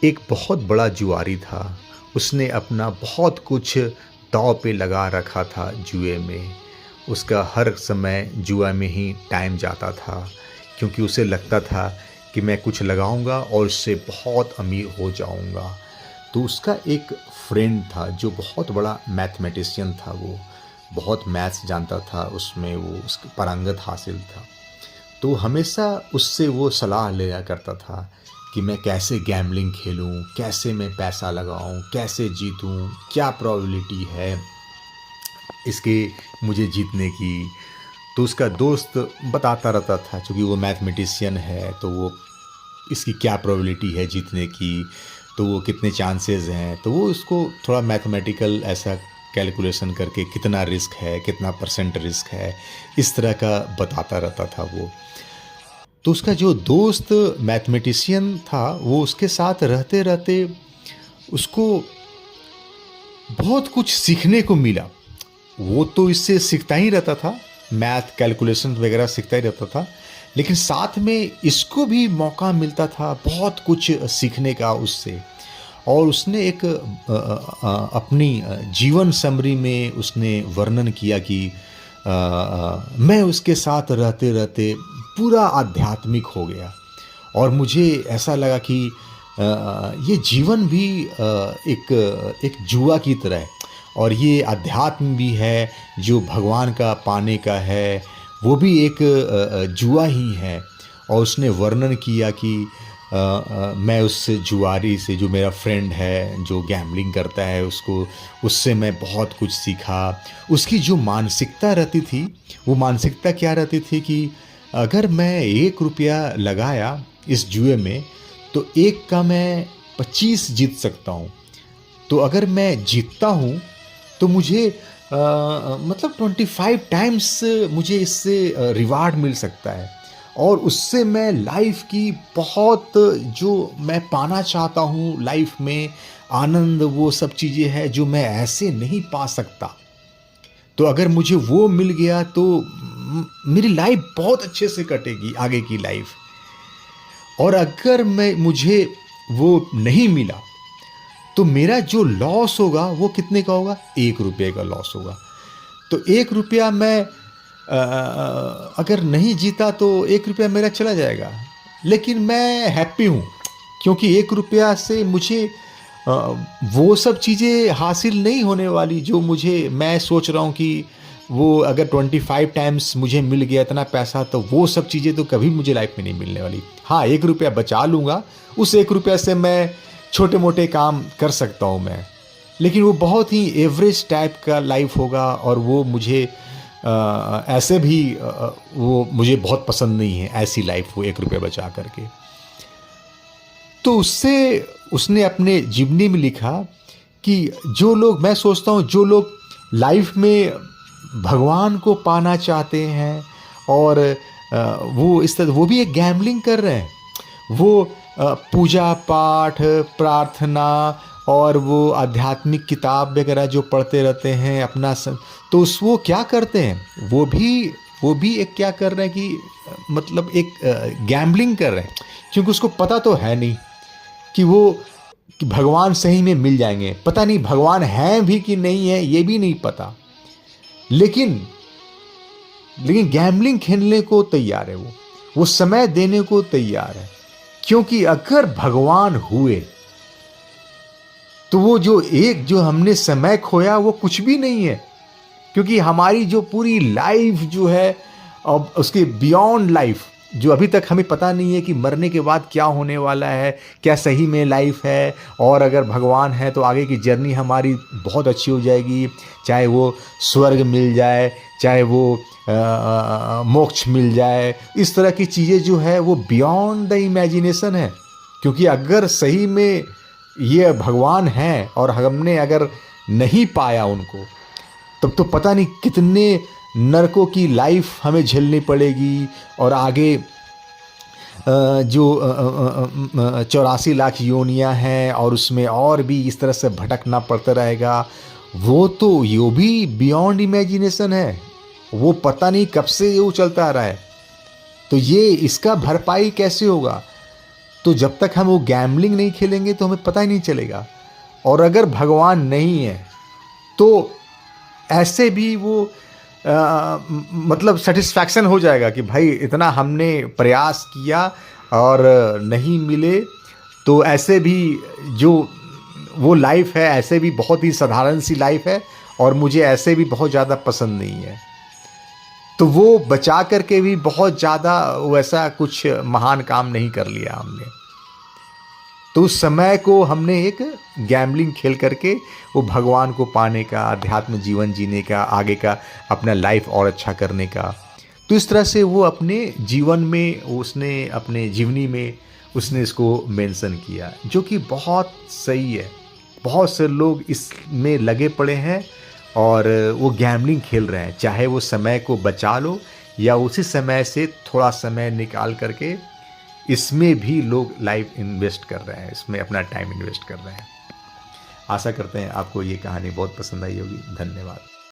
एक बहुत बड़ा जुआरी था। उसने अपना बहुत कुछ दाँव पे लगा रखा था जुए में। उसका हर समय जुआ में ही टाइम जाता था, क्योंकि उसे लगता था कि मैं कुछ लगाऊँगा और इससे बहुत अमीर हो जाऊँगा। तो उसका एक फ्रेंड था जो बहुत बड़ा मैथमेटिशियन था वो। बहुत मैथ्स जानता था, उसमें वो उसकी पारंगत हासिल था। तो हमेशा उससे वो सलाह लिया करता था कि मैं कैसे गैम्बलिंग खेलूं, कैसे मैं पैसा लगाऊं, कैसे जीतूं, क्या प्रोबेबिलिटी है इसके मुझे जीतने की। तो उसका दोस्त बताता रहता था, क्योंकि वो मैथमेटिशियन है, तो वो इसकी क्या प्रोबेबिलिटी है जीतने की, तो वो कितने चांसेस हैं। तो वो उसको थोड़ा मैथमेटिकल ऐसा कैलकुलेशन करके कितना रिस्क है, कितना परसेंट रिस्क है, इस तरह का बताता रहता था वो। तो उसका जो दोस्त मैथमेटिशियन था, वो उसके साथ रहते रहते उसको बहुत कुछ सीखने को मिला। वो तो इससे सीखता ही रहता था, मैथ कैलकुलेशन वगैरह सीखता ही रहता था, लेकिन साथ में इसको भी मौका मिलता था बहुत कुछ सीखने का उससे। और उसने एक अपनी जीवन समरी में उसने वर्णन किया कि मैं उसके साथ रहते रहते पूरा आध्यात्मिक हो गया, और मुझे ऐसा लगा कि ये जीवन भी एक एक जुआ की तरह है, और ये अध्यात्म भी है जो भगवान का पाने का है, वो भी एक जुआ ही है। और उसने वर्णन किया कि मैं उस जुआरी से, जो मेरा फ्रेंड है जो गैम्बलिंग करता है, उससे मैं बहुत कुछ सीखा। उसकी जो मानसिकता रहती थी, वो मानसिकता क्या रहती थी कि अगर मैं 1 रुपया लगाया इस जुए में, तो एक का मैं 25 जीत सकता हूँ। तो अगर मैं जीतता हूँ तो मुझे मतलब 25 टाइम्स मुझे इससे रिवार्ड मिल सकता है, और उससे मैं लाइफ की बहुत, जो मैं पाना चाहता हूँ लाइफ में आनंद, वो सब चीज़ें हैं जो मैं ऐसे नहीं पा सकता। तो अगर मुझे वो मिल गया तो मेरी लाइफ बहुत अच्छे से कटेगी, आगे की लाइफ। और अगर मुझे वो नहीं मिला, तो मेरा जो लॉस होगा वो कितने का होगा? 1 रुपये का लॉस होगा। तो 1 रुपया मैं अगर नहीं जीता तो 1 रुपया मेरा चला जाएगा, लेकिन मैं हैप्पी हूँ, क्योंकि 1 रुपया से मुझे अ, वो सब चीज़ें हासिल नहीं होने वाली जो मैं सोच रहा हूँ कि वो अगर 25 टाइम्स मुझे मिल गया इतना पैसा, तो वो सब चीज़ें तो कभी मुझे लाइफ में नहीं मिलने वाली। हाँ, 1 रुपया बचा लूँगा, उस 1 रुपया से मैं छोटे मोटे काम कर सकता हूँ मैं, लेकिन वो बहुत ही एवरेज टाइप का लाइफ होगा, और वो मुझे ऐसे भी वो मुझे बहुत पसंद नहीं है, ऐसी लाइफ वो 1 रुपया बचा करके। तो उससे उसने अपने जीवनी में लिखा कि जो लोग, मैं सोचता हूँ जो लोग लाइफ में भगवान को पाना चाहते हैं, और वो इस तरह वो भी एक गैम्बलिंग कर रहे हैं। वो पूजा पाठ, प्रार्थना, और वो आध्यात्मिक किताब वगैरह जो पढ़ते रहते हैं अपना तो वो क्या करते हैं, वो भी एक क्या कर रहे हैं कि मतलब एक गैम्बलिंग कर रहे हैं, क्योंकि उसको पता तो है नहीं कि भगवान सही में मिल जाएंगे। पता नहीं भगवान हैं भी कि नहीं है, ये भी नहीं पता, लेकिन गैम्बलिंग खेलने को तैयार है। वो समय देने को तैयार है, क्योंकि अगर भगवान हुए तो वो जो हमने समय खोया वो कुछ भी नहीं है, क्योंकि हमारी जो पूरी लाइफ जो है, अब उसके बियॉन्ड लाइफ, जो अभी तक हमें पता नहीं है कि मरने के बाद क्या होने वाला है, क्या सही में लाइफ है, और अगर भगवान है तो आगे की जर्नी हमारी बहुत अच्छी हो जाएगी, चाहे वो स्वर्ग मिल जाए, चाहे वो मोक्ष मिल जाए। इस तरह की चीज़ें जो है वो बियॉन्ड द इमेजिनेशन है, क्योंकि अगर सही में ये भगवान हैं और हमने अगर नहीं पाया उनको, तब तो पता नहीं कितने नरकों की लाइफ हमें झेलनी पड़ेगी, और आगे जो 84 लाख योनियां हैं, और उसमें और भी इस तरह से भटकना पड़ता रहेगा। वो तो यो भी बियॉन्ड इमेजिनेशन है, वो पता नहीं कब से वो चलता आ रहा है। तो ये इसका भरपाई कैसे होगा? तो जब तक हम वो गैम्बलिंग नहीं खेलेंगे तो हमें पता ही नहीं चलेगा। और अगर भगवान नहीं है तो ऐसे भी वो मतलब सेटिस्फैक्शन हो जाएगा कि भाई इतना हमने प्रयास किया और नहीं मिले, तो ऐसे भी जो वो लाइफ है, ऐसे भी बहुत ही साधारण सी लाइफ है और मुझे ऐसे भी बहुत ज़्यादा पसंद नहीं है। तो वो बचा करके भी बहुत ज़्यादा वैसा कुछ महान काम नहीं कर लिया हमने। तो उस समय को हमने एक गैम्बलिंग खेल करके वो भगवान को पाने का, अध्यात्म जीवन जीने का, आगे का अपना लाइफ और अच्छा करने का। तो इस तरह से वो अपने जीवन में, उसने अपने जीवनी में उसने इसको मेंशन किया, जो कि बहुत सही है। बहुत से लोग इसमें लगे पड़े हैं और वो गैम्बलिंग खेल रहे हैं, चाहे वो समय को बचा लो या उसी समय से थोड़ा समय निकाल करके इसमें भी लोग लाइफ इन्वेस्ट कर रहे हैं, इसमें अपना टाइम इन्वेस्ट कर रहे हैं। आशा करते हैं आपको ये कहानी बहुत पसंद आई होगी। धन्यवाद।